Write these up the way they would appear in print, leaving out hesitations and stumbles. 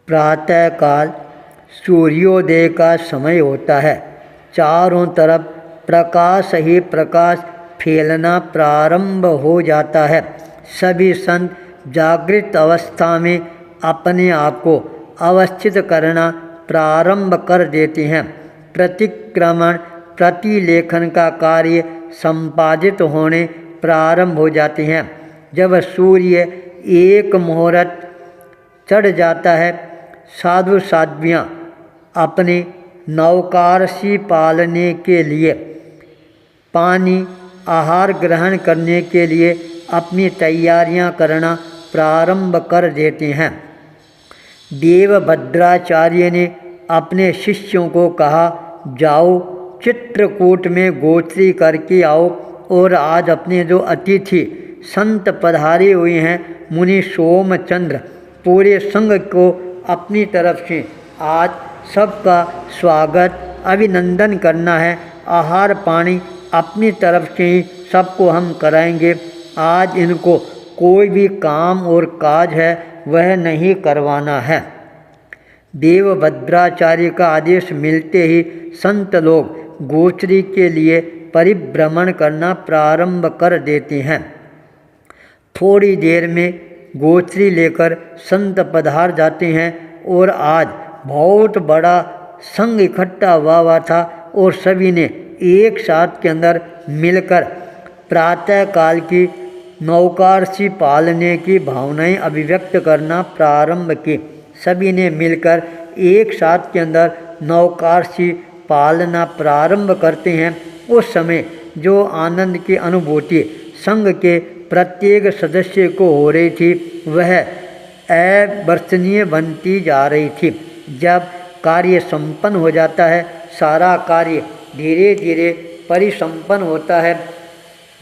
प्रातःकाल सूर्योदय का समय होता है। चारों तरफ प्रकाश ही प्रकाश फैलना प्रारंभ हो जाता है। सभी संत जागृत अवस्था में अपने आप को अवस्थित करना प्रारंभ कर देते हैं। प्रतिक्रमण प्रतिलेखन का कार्य संपादित होने प्रारंभ हो जाते हैं। जब सूर्य एक मुहूर्त चढ़ जाता है, साधु साध्वियाँ अपने नवकारसी पालने के लिए पानी आहार ग्रहण करने के लिए अपनी तैयारियां करना प्रारंभ कर देते हैं। देवभद्राचार्य ने अपने शिष्यों को कहा, जाओ चित्रकूट में गोत्री करके आओ और आज अपने जो अतिथि संत पधारे हुए हैं मुनि सोमचंद्र पूरे संघ को अपनी तरफ से आज सबका स्वागत अभिनंदन करना है। आहार पानी अपनी तरफ से ही सबको हम कराएंगे। आज इनको कोई भी काम और काज है वह नहीं करवाना है। देवभद्राचार्य का आदेश मिलते ही संत लोग गोचरी के लिए परिभ्रमण करना प्रारंभ कर देते हैं। थोड़ी देर में गोचरी लेकर संत पधार जाते हैं और आज बहुत बड़ा संघ इकट्ठा हुआ था और सभी ने एक साथ के अंदर मिलकर प्रातः काल की नवकारसी पालने की भावनाएं अभिव्यक्त करना प्रारंभ की। सभी ने मिलकर एक साथ के अंदर नवकारसी पालना प्रारंभ करते हैं। उस समय जो आनंद की अनुभूति संघ के प्रत्येक सदस्य को हो रही थी वह अवर्णनीय बनती जा रही थी। जब कार्य संपन्न हो जाता है, सारा कार्य धीरे धीरे परिसंपन्न होता है।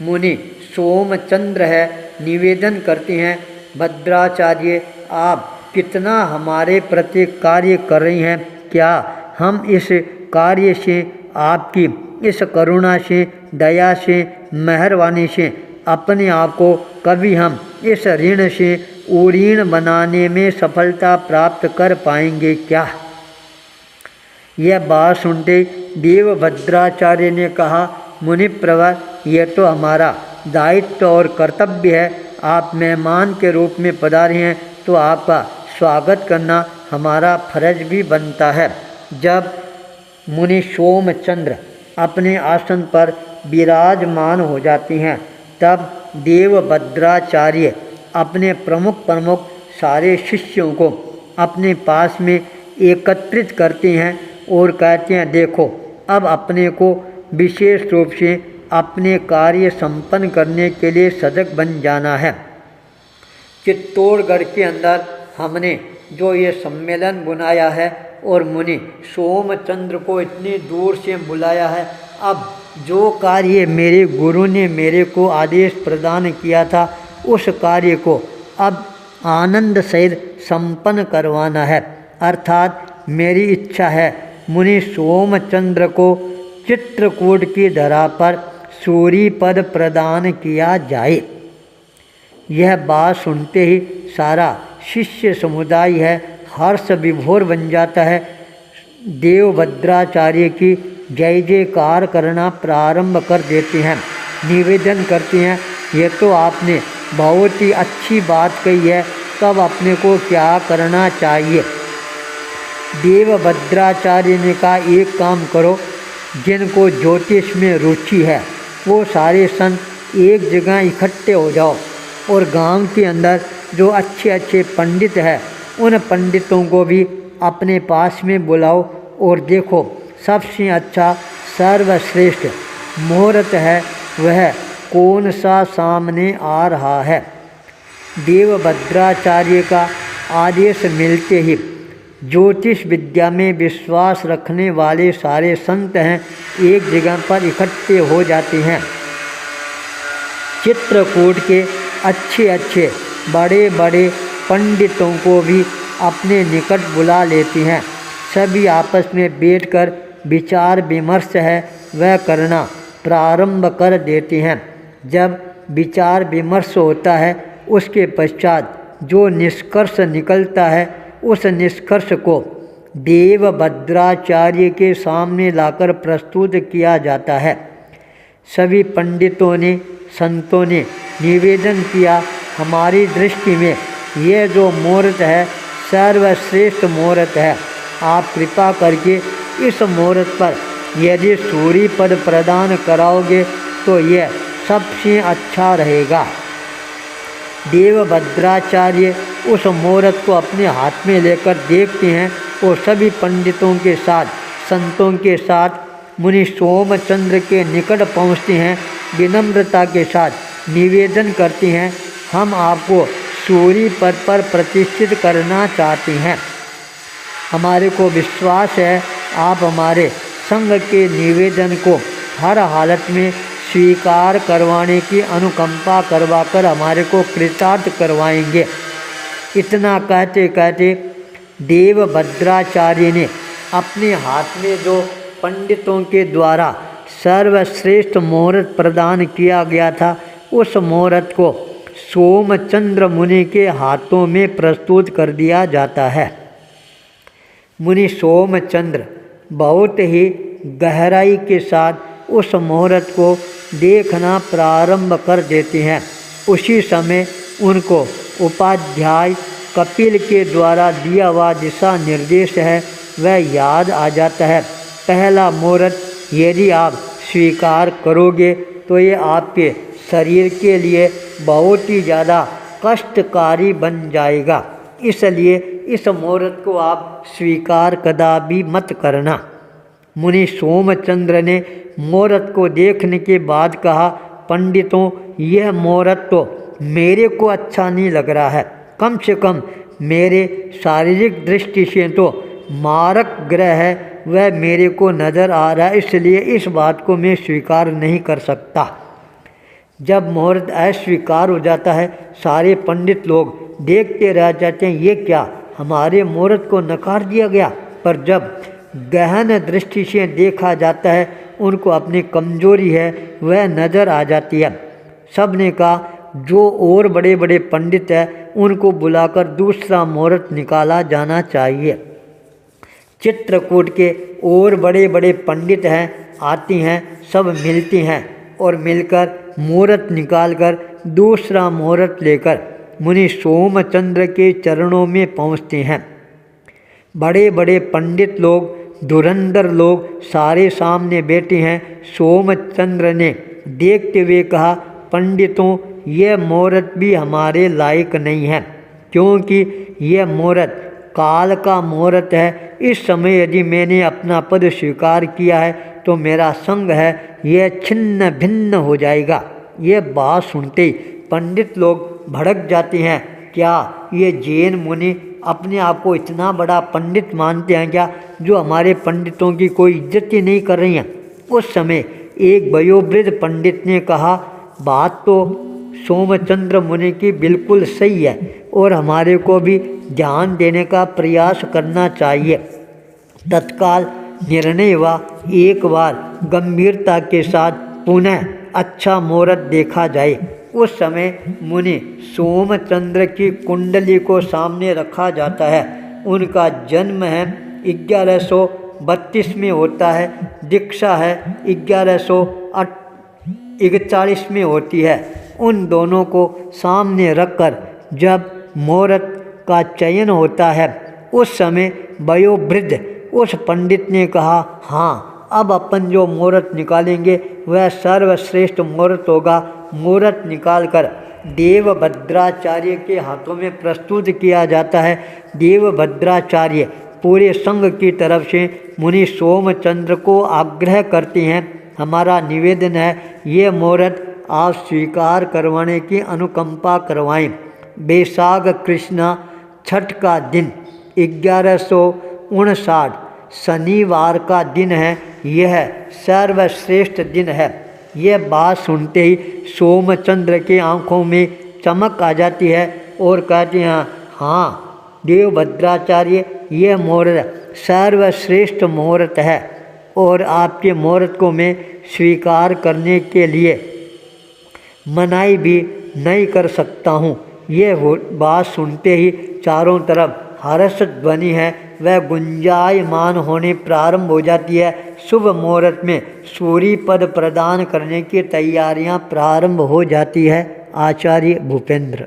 मुनि सोमचंद्र है निवेदन करते हैं, भद्राचार्य आप कितना हमारे प्रति कार्य कर रही हैं। क्या हम इस कार्य से आपकी इस करुणा से, दया से, मेहरबानी से अपने आप को कभी हम इस ऋण से उऋण बनाने में सफलता प्राप्त कर पाएंगे क्या? यह बात सुनते देवभद्राचार्य ने कहा, मुनिप्रवर यह तो हमारा दायित्व और कर्तव्य है। आप मेहमान के रूप में पधारे हैं तो आपका स्वागत करना हमारा फर्ज भी बनता है। जब मुनि सोमचंद्र अपने आसन पर विराजमान हो जाती हैं तब देवभद्राचार्य अपने प्रमुख सारे शिष्यों को अपने पास में एकत्रित करते हैं और कहते हैं, देखो अब अपने को विशेष रूप से अपने कार्य संपन्न करने के लिए सजग बन जाना है। चित्तौड़गढ़ के अंदर हमने जो ये सम्मेलन बुलाया है और मुनि सोमचंद्र को इतनी दूर से बुलाया है, अब जो कार्य मेरे गुरु ने मेरे को आदेश प्रदान किया था उस कार्य को अब आनंद सहित संपन्न करवाना है। अर्थात मेरी इच्छा है मुनि सोमचंद्र को चित्रकूट की धरा पर सूरी पद प्रदान किया जाए। यह बात सुनते ही सारा शिष्य समुदाय है हर्ष विभोर बन जाता है। देवभद्राचार्य की जय जयकार करना प्रारंभ कर देते हैं। निवेदन करते हैं, ये तो आपने बहुत ही अच्छी बात कही है, तब अपने को क्या करना चाहिए? देवभद्राचार्य ने कहा, एक काम करो, जिनको ज्योतिष में रुचि है वो सारे संत एक जगह इकट्ठे हो जाओ और गांव के अंदर जो अच्छे अच्छे पंडित हैं उन पंडितों को भी अपने पास में बुलाओ और देखो सबसे अच्छा सर्वश्रेष्ठ मुहूर्त है वह कौन सा सामने आ रहा है। देवभद्राचार्य का आदेश मिलते ही ज्योतिष विद्या में विश्वास रखने वाले सारे संत हैं एक जगह पर इकट्ठे हो जाते हैं। चित्रकूट के अच्छे अच्छे बड़े बड़े पंडितों को भी अपने निकट बुला लेते हैं। सभी आपस में बैठकर विचार विमर्श है वह करना प्रारंभ कर देते हैं। जब विचार विमर्श होता है उसके पश्चात जो निष्कर्ष निकलता है उस निष्कर्ष को देवभद्राचार्य के सामने लाकर प्रस्तुत किया जाता है। सभी पंडितों ने, संतों ने निवेदन किया, हमारी दृष्टि में यह जो मुहूर्त है सर्वश्रेष्ठ मुहूर्त है। आप कृपा करके इस मुहूर्त पर यदि सूर्य पद प्रदान कराओगे तो यह सबसे अच्छा रहेगा। देवभद्राचार्य उस मुहूर्त को अपने हाथ में लेकर देखते हैं और सभी पंडितों के साथ, संतों के साथ मुनि सोमचंद्र के निकट पहुँचते हैं। विनम्रता के साथ निवेदन करते हैं, हम आपको सूर्य पद पर प्रतिष्ठित करना चाहते हैं। हमारे को विश्वास है आप हमारे संघ के निवेदन को हर हालत में स्वीकार करवाने की अनुकंपा करवाकर हमारे को कृतार्थ करवाएंगे। इतना कहते कहते देवभद्राचार्य ने अपने हाथ में जो पंडितों के द्वारा सर्वश्रेष्ठ मुहूर्त प्रदान किया गया था, उस मुहूर्त को सोमचंद्र मुनि के हाथों में प्रस्तुत कर दिया जाता है। मुनि सोमचंद्र बहुत ही गहराई के साथ उस मुहूर्त को देखना प्रारंभ कर देते हैं। उसी समय उनको उपाध्याय कपिल के द्वारा दिया हुआ दिशा निर्देश है वह याद आ जाता है। पहला मुहूर्त यदि आप स्वीकार करोगे तो ये आपके शरीर के लिए बहुत ही ज़्यादा कष्टकारी बन जाएगा, इसलिए इस मुहूर्त को आप स्वीकार कदापि मत करना। मुनि सोमचंद्र ने मुहूर्त को देखने के बाद कहा, पंडितों यह मुहूर्त तो मेरे को अच्छा नहीं लग रहा है, कम से कम मेरे शारीरिक दृष्टि से तो मारक ग्रह है वह मेरे को नज़र आ रहा है, इसलिए इस बात को मैं स्वीकार नहीं कर सकता। जब मुहूर्त अस्वीकार हो जाता है सारे पंडित लोग देखते रह जाते हैं, ये क्या हमारे मुहूर्त को नकार दिया गया। पर जब गहन दृष्टि से देखा जाता है उनको अपनी कमजोरी है वह नज़र आ जाती है। सब ने कहा जो और बड़े बड़े पंडित हैं उनको बुलाकर दूसरा मुहूर्त निकाला जाना चाहिए। चित्रकूट के और बड़े बड़े पंडित हैं, आती हैं, सब मिलती हैं और मिलकर मुहूर्त निकालकर दूसरा मुहूर्त लेकर मुनि सोमचंद्र के चरणों में पहुँचते हैं। बड़े बड़े पंडित लोग, धुरंधर लोग सारे सामने बैठे हैं। सोमचंद्र ने देखते हुए कहा, पंडितों यह मुहूर्त भी हमारे लायक नहीं है, क्योंकि यह मुहूर्त काल का मुहूर्त है। इस समय यदि मैंने अपना पद स्वीकार किया है तो मेरा संग है यह छिन्न भिन्न हो जाएगा। ये बात सुनते ही पंडित लोग भड़क जाते हैं, क्या ये जैन मुनि अपने आप को इतना बड़ा पंडित मानते हैं क्या, जो हमारे पंडितों की कोई इज्जत ही नहीं कर रही हैं। उस समय एक वयोवृद्ध पंडित ने कहा, बात तो सोमचंद्र मुनि की बिल्कुल सही है और हमारे को भी ध्यान देने का प्रयास करना चाहिए। तत्काल निर्णय हुआ, एक बार गंभीरता के साथ पुनः अच्छा मुहूर्त देखा जाए। उस समय मुनि सोमचंद्र की कुंडली को सामने रखा जाता है। उनका जन्म है 1132 में होता है, दीक्षा है 1141 में होती है। उन दोनों को सामने रखकर जब मुहूर्त का चयन होता है उस समय वयोवृद्ध उस पंडित ने कहा, हाँ अब अपन जो मुहूर्त निकालेंगे वह सर्वश्रेष्ठ मुहूर्त होगा। मुहूर्त निकालकर देवभद्राचार्य के हाथों में प्रस्तुत किया जाता है। देवभद्राचार्य पूरे संघ की तरफ से मुनि सोमचंद्र को आग्रह करते हैं, हमारा निवेदन है ये मुहूर्त आप स्वीकार करवाने की अनुकंपा करवाएं। बैसाख कृष्णा छठ का दिन 1159 शनिवार का दिन है, यह सर्वश्रेष्ठ दिन है। यह बात सुनते ही सोमचंद्र के आंखों में चमक आ जाती है और कहते हैं, हाँ देवभद्राचार्य यह मुहूर्त सर्वश्रेष्ठ मुहूर्त है और आपके मुहूर्त को मैं स्वीकार करने के लिए मनाही भी नहीं कर सकता हूँ। यह बात सुनते ही चारों तरफ हर्ष ध्वनि है वह गुंजायमान होने प्रारंभ हो जाती है। शुभ मुहूर्त में सूरी पद प्रदान करने की तैयारियां प्रारंभ हो जाती है। आचार्य भूपेंद्र।